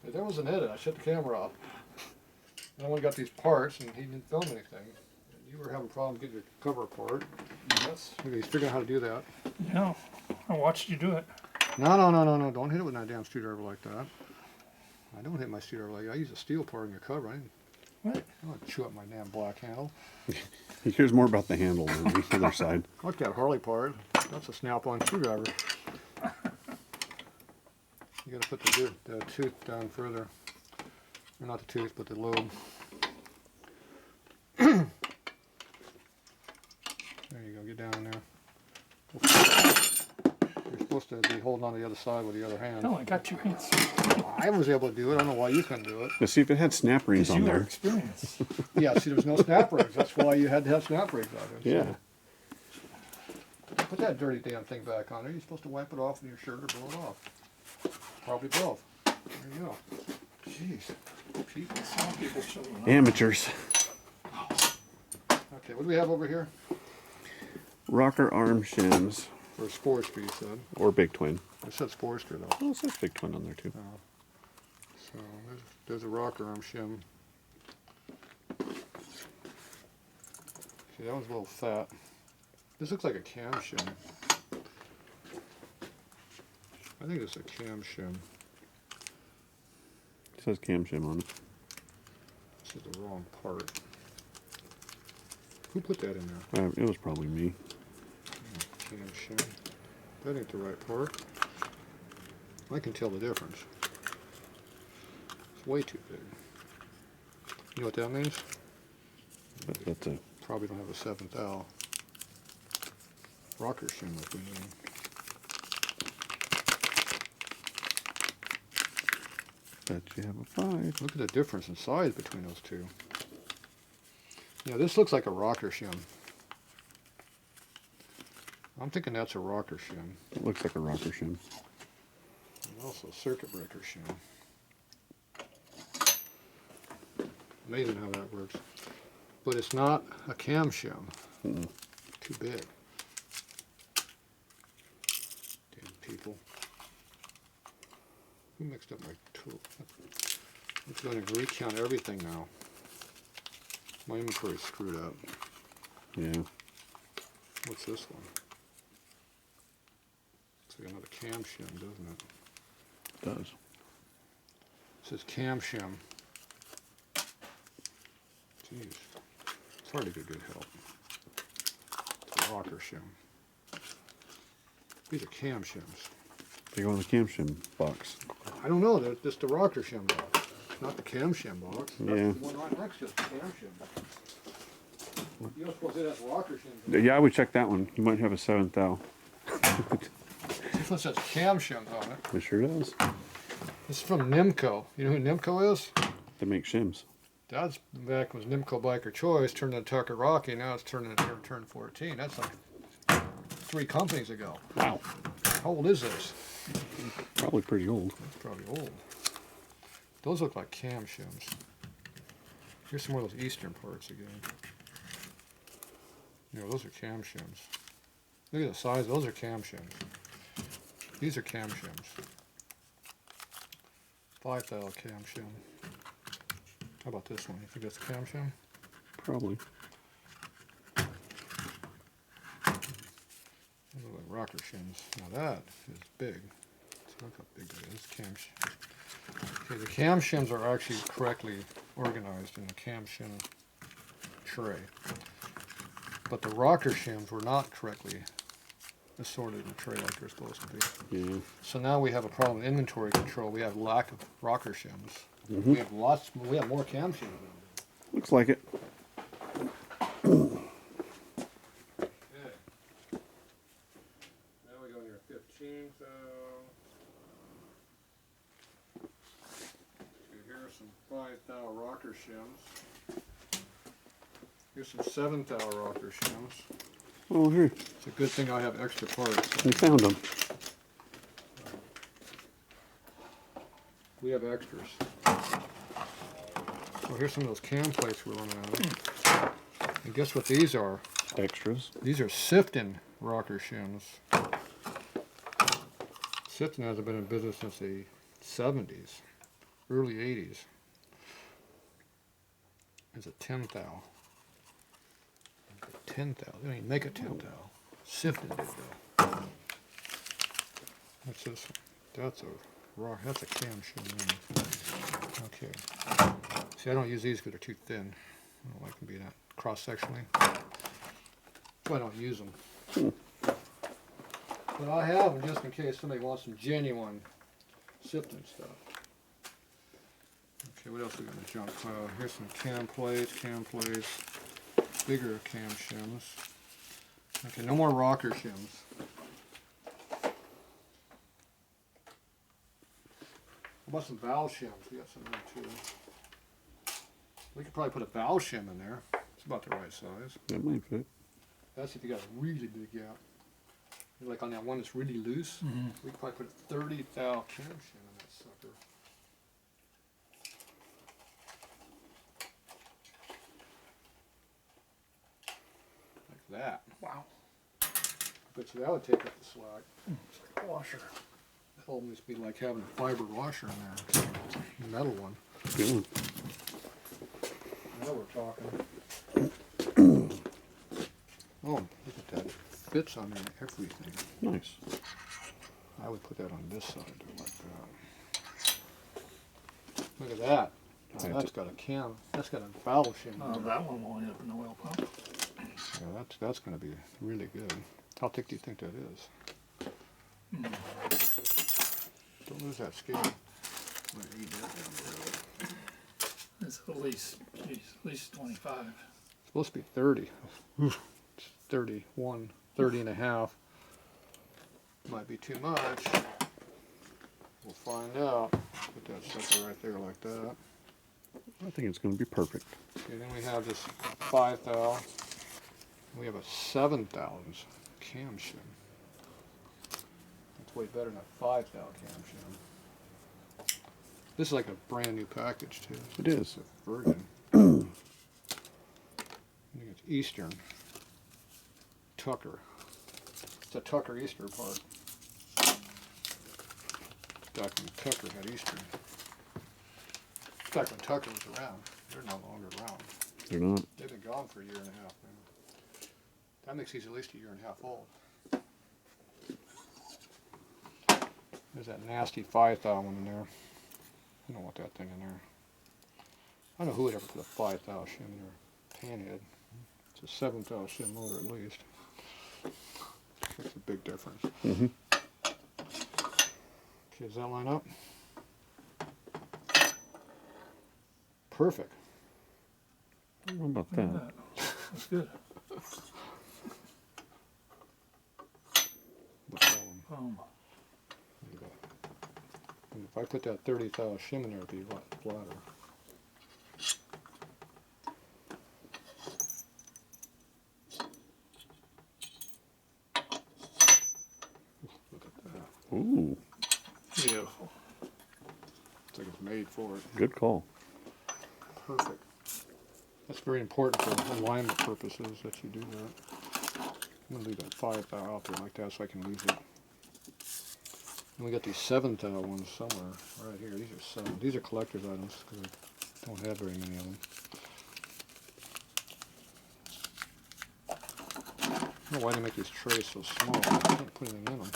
If there was an edit, I shut the camera off. And I went and got these parts, and he didn't film anything. You were having problems getting your cover apart. Yes. Look, he's figuring out how to do that. Yeah, I watched you do it. No. Don't hit it with that damn screwdriver like that. I don't hit my screwdriver like that. I use a steel part in your cover. I didn't. What? I don't chew up my damn black handle. He cares more about the handle than the other side. Look at that Harley part. That's a snap-on screwdriver. You gotta put the tooth down further. Or not the tooth, but the lobe. There you go, get down in there. You're supposed to be holding on to the other side with the other hand. No, I got 2 hands. I was able to do it. I don't know why you couldn't do it. Let's see if it had snap rings on You are there. experienced. Yeah, see, there was no snap rings. That's why you had to have snap rings on it. Yeah. Put that dirty damn thing back on there. You're supposed to wipe it off with your shirt or blow it off. Probably both. There you go. Jeez. People. Some people shouldn't know. Amateurs. Okay, what do we have over here? Rocker arm shims. For a Sportster, you said. Or Big Twin. It said Sportster, though. Oh, it says Big Twin on there too. Oh. So, there's a rocker arm shim. See, that one's a little fat. This looks like a cam shim. I think it's a cam shim. It says cam shim on it. This is the wrong part. Who put that in there? It was probably me. Cam shim. That ain't the right part. I can tell the difference. It's way too big. You know what that means? That's a Probably don't have a 7th L. Rocker shim must be mean. bet you have a 5. Look at the difference in size between those two. Yeah, this looks like a rocker shim. I'm thinking that's a rocker shim. It looks like a rocker shim. And also a circuit breaker shim. Amazing how that works. But it's not a cam shim. Too big. Damn people. Who mixed up my tool? I'm going to recount everything now. My inventory's screwed up. Yeah. What's this one? Looks like another cam shim, doesn't it? It does. It says cam shim. Jeez. It's hard to get good help. It's a rocker shim. These are cam shims. They go in the cam shim box. I don't know, they're just the rocker shim box. Not the cam shim box. Yeah. That's the one right next to the cam shim box. You don't suppose it has rocker shims? Yeah, I would check that one. You might have a 7th L. This one says cam shims on it. It sure does. This is from Nimco. You know who Nimco is? They make shims. That's back when Nimco Biker Choice turned into Tucker Rocky. Now it's turned into Turn 14. That's like 3 companies ago. Wow. How old is this? Probably pretty old. That's probably old. Those look like cam shims. Here's some more of those Eastern parts again. You know, those are cam shims. Look at the size. Those are cam shims. These are cam shims. 5,000 cam shim. How about this one? You think that's a cam shim? Probably. Those look like rocker shims. Now that is big. Let's look how big that is. Cam shim. Okay, the cam shims are actually correctly organized in the cam shim tray. But the rocker shims were not correctly assorted in the tray like they're supposed to be. Yeah. So now we have a problem with inventory control. We have lack of rocker shims. We have we have more cam shims now. Looks like it. Okay. Now we go in your 15th. Here are some 5,000 rocker shims. Here's some 7,000 rocker shims. Oh, here. It's a good thing I have extra parts. We found them. We have extras. So here's some of those cam plates we're running out of. And guess what these are? Extras. These are Sifton rocker shims. Sifton hasn't been in business since the 70s. early 80s. It's a 10 thou. 10 thou. They don't even make a 10 thou. Sifted did though. What's this one? That's a rock. That's a cam shim. Okay. See, I don't use these because they're too thin. I don't like them being that cross-sectionally. So I don't use them. But I have them just in case somebody wants some genuine sifting stuff. Okay, what else we got in the junk pile? Here's some cam plates, bigger cam shims. Okay, no more rocker shims. What about some valve shims? We got some there too. We could probably put a valve shim in there. It's about the right size. That might fit. That's if you got a really big gap. Like on that one that's really loose, we could probably put a 30 thou cam shim in that sucker. Like that. Wow. Bet you that would take up the slack. It's like a washer. It'll almost be like having a fiber washer in there. A metal one. Good one. Now we're talking. Oh, look at that. Fits on there and everything. Nice. I would put that on this side like that. Look at that. Now that's got a cam. That's got a valve shim. That one will end up in the oil pump. Yeah, that's going to be really good. How thick do you think that is? Don't lose that scale. I'm going to eat that down there. It's at least, geez, at least 25. It's supposed to be 30. It's 31, 30 and a half. Might be too much. We'll find out. Put that sucker right there like that. I think it's going to be perfect. Okay, then we have this 5 thou. We have a 7 thou cam shim. That's way better than a 5 thou cam shim. This is like a brand new package too. It is. It's a Virgin. I think it's Eastern. Tucker. It's a Tucker Easter part. Back when Tucker had Eastern. Back when Tucker was around. They're no longer around. They're not. They've been gone for a year and a half now. That makes these at least a year and a half old. There's that nasty 5 thou one in there. I don't want that thing in there. I don't know who would ever put a 5 thou shim in their panhead. It's a 7 thou shim motor at least. Makes a big difference. Mm-hmm. Okay, does that line up? Perfect. How about Look at that? that. That's good. What's that one? Boom. Look at that. And if I put that 30 thou shim in there, it'd be a lot flatter. Look at that. Ooh, Beautiful. It's like it's made for it. good call. Perfect. That's very important for alignment purposes that you do that. I'm going to leave that 5 thou out there like that so I can use it. And we got these 7 thou ones somewhere right here. These are 7. These are collector's items because I don't have very many of them. I don't know why they make these trays so small. I can't put anything in them.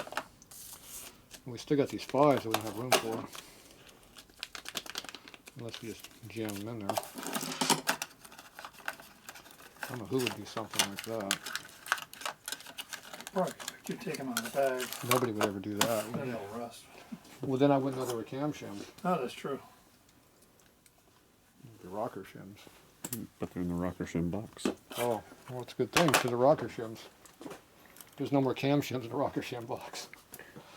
And we still got these 5s that we don't have room for. Unless we just jam them in there. I don't know who would do something like that. Right. You take them out of the bag, Nobody would ever do that. then they'll rust. Well, then I wouldn't know they were cam shims. Oh, that's true. They'd be rocker shims. But they're in the rocker shim box. Oh, well, it's a good thing because they're rocker shims. There's no more cam shims in the rocker shim box.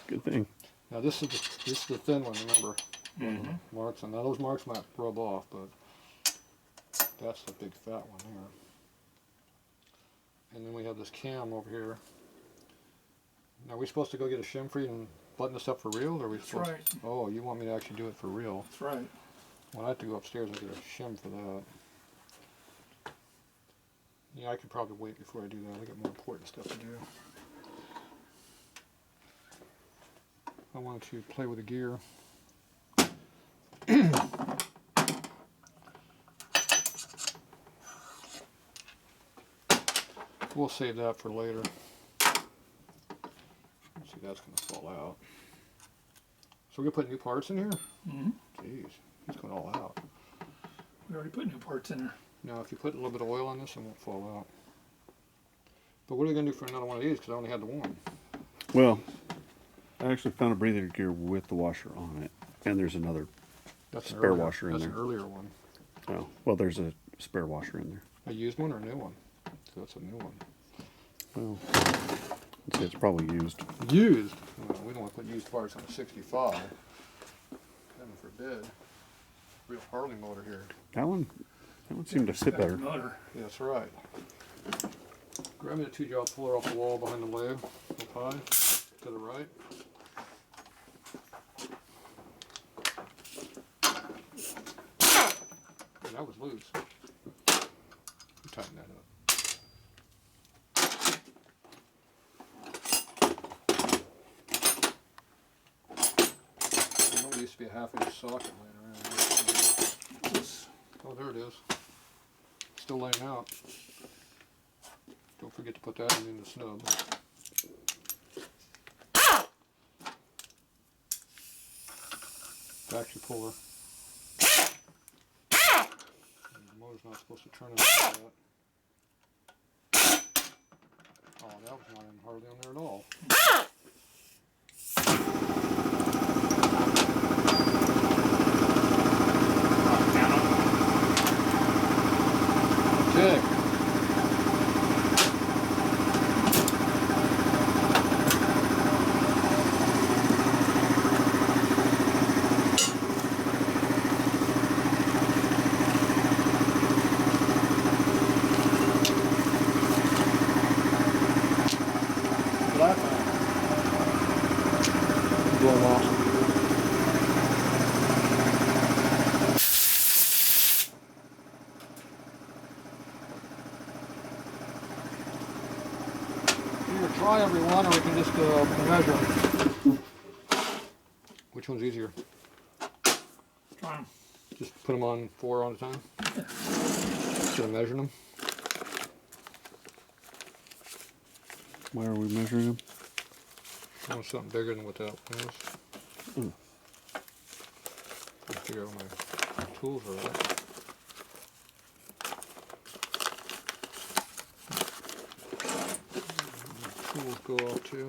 Good thing. Now this is the thin one. Remember, marks on. Now those marks might rub off, but that's the big fat one there. And then we have this cam over here. Now, are we supposed to go get a shim for you and button this up for real? Or are we That's supposed right. Oh, you want me to actually do it for real? That's right. Well, I have to go upstairs and get a shim for that. Yeah, I could probably wait before I do that. I got more important stuff to do. I wanted to play with the gear. We'll save that for later. See, that's going to fall out. So we're going to put new parts in here? Mm-hmm. Jeez, he's going all out. We already put new parts in there. Now, if you put a little bit of oil on this, it won't fall out. But what are you going to do for another one of these? Because I only had the one. Well, I actually found a breather gear with the washer on it, and there's another That's spare washer in that's there. an earlier one. Oh, well, there's a spare washer in there. A used one or a new one? So that's a new one. Well, let's see, it's probably used. Used? Well, we don't want to put used parts on a 65. Heaven forbid. Real Harley motor here. That one seemed to fit better. Motor. Yeah, that's right. Grab me the 2-jaw puller off the wall behind the lathe. Up high. To the right. Yeah, that was loose. Tighten that up. I know there used to be a 1/2-inch socket laying around. Oh, there it is. Still laying out. Don't forget to put that in the snub. Factory puller. The motor's not supposed to turn like that. Oh, that was not even hardly on there at all. Okay. Blow off. Either try every one, or we can just measure. Which one's easier? Try 'em. Just put them on 4 at a time? Instead of measuring them? Why are we measuring them? I want something bigger than what that was. Mm. I'll figure out my tools are at. Tools go off too.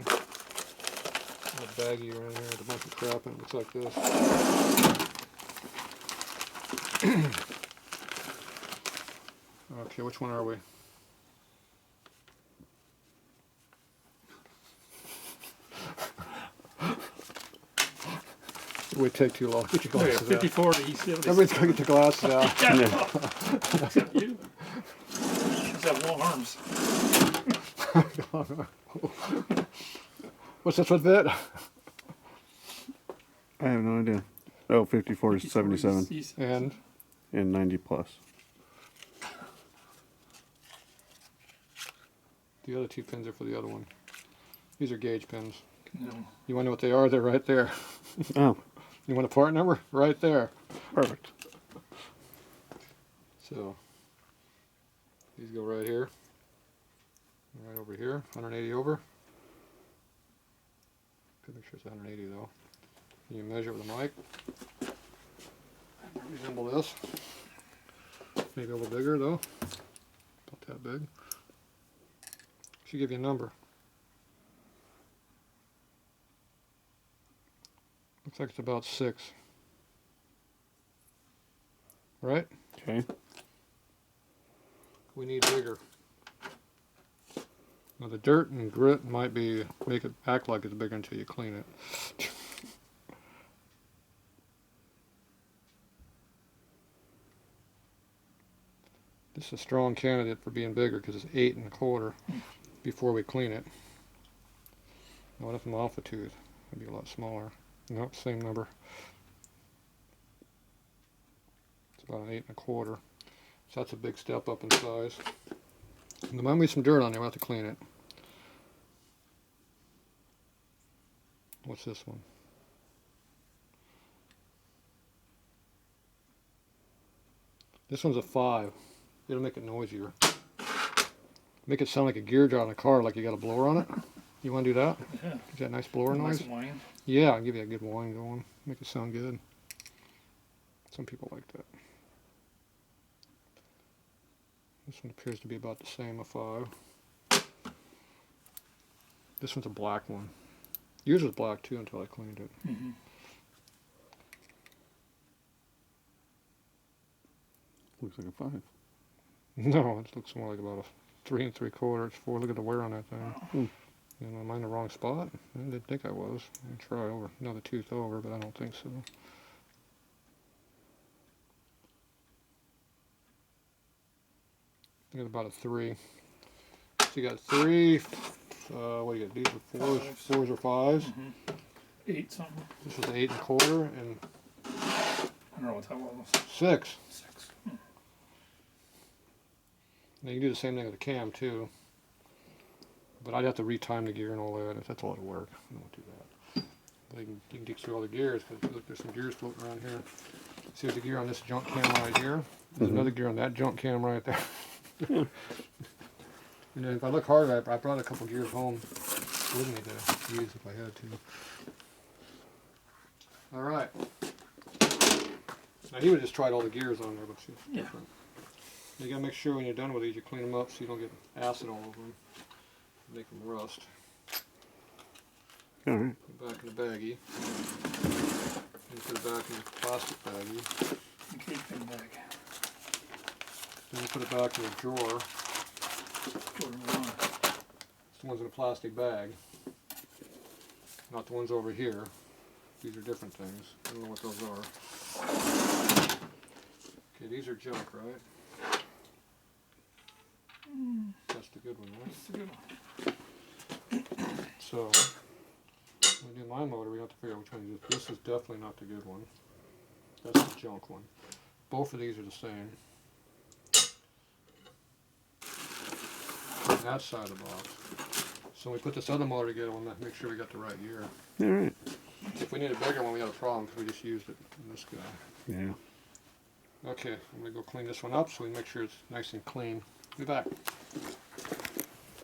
A baggie around here with a bunch of crap and it looks like this. Okay, which one are we? We take too long. Get your Oh, yeah, glasses out. 54 to E70. Everybody's got to get their glasses out. Yeah. Except you. Just have long arms. What's this one fit? I have no idea. Oh, 54 is 77 And and 90 plus. the other 2 pins are for the other one. These are gauge pins. No. You want to know what they are? They're right there. Oh, You want a part number? Right there. perfect. So these go right here. Right over here. 180 over. Good, make sure it's 180 though. You measure with a mic. Resemble this. Maybe a little bigger though. About that big. Should give you a number. Looks like it's about 6. Right? Okay. We need bigger. Now the dirt and grit might be make it act like it's bigger until you clean it. This is a strong candidate for being bigger because it's 8 1/4 before we clean it. Now what if I'm off a tooth? It'd be a lot smaller. Nope, same number. It's about an 8 1/4. So that's a big step up in size. And there might be some dirt on there, we'll have to clean it. What's this one? This one's a 5. It'll make it noisier. Make it sound like a gear jaw in a car, like you got a blower on it. You want to do that? Yeah. Is that nice blower Nice noise? whine. Yeah, I'll give you a good whine going. Make it sound good. Some people like that. This one appears to be about the same, a 5. This one's a black one. Yours was black too until I cleaned it. Mm-hmm. Looks like a 5. No, it looks more like about a 3 3/4. It's 4. Look at the wear on that thing. Hmm. Am I in the wrong spot? I didn't think I was. I'll try over another tooth over, but I don't think so. I got about a 3. So you got 3. What do you got? These are 4s, 4s or 5s. Mm-hmm. 8 something. This was 8 1/4 and I don't know what that was. 6. 6. Now you can do the same thing with the cam too, but I'd have to retime the gear and all that. That's a lot of work. I don't want to do that. But you can dig through all the gears, because look, there's some gears floating around here. See, there's a gear on this junk cam right here. There's another gear on that junk cam right there. And then if I look hard, I brought a couple gears home with me to use if I had to. All right. Now he would just tried all the gears on there, but see, it's Yeah. different. You gotta make sure when you're done with these, you clean them up so you don't get acid all over them. Make them rust. All right. Put it back in the baggie. And put it back in the plastic baggie. Okay, thing back. Then you put it back in the drawer. It's the ones in a plastic bag. Not the ones over here. These are different things. I don't know what those are. Okay, these are junk, right? That's the good one, right? That's a good one. So, when we do my motor, we have to figure out which one to use. This is definitely not the good one. That's the junk one. Both of these are the same. On that side of the box. So when we put this other motor together, we'll make sure we got the right gear. All right. If we need a bigger one, we had a problem because we just used it in this guy. Yeah. Okay, I'm going to go clean this one up so we make sure it's nice and clean. Be back.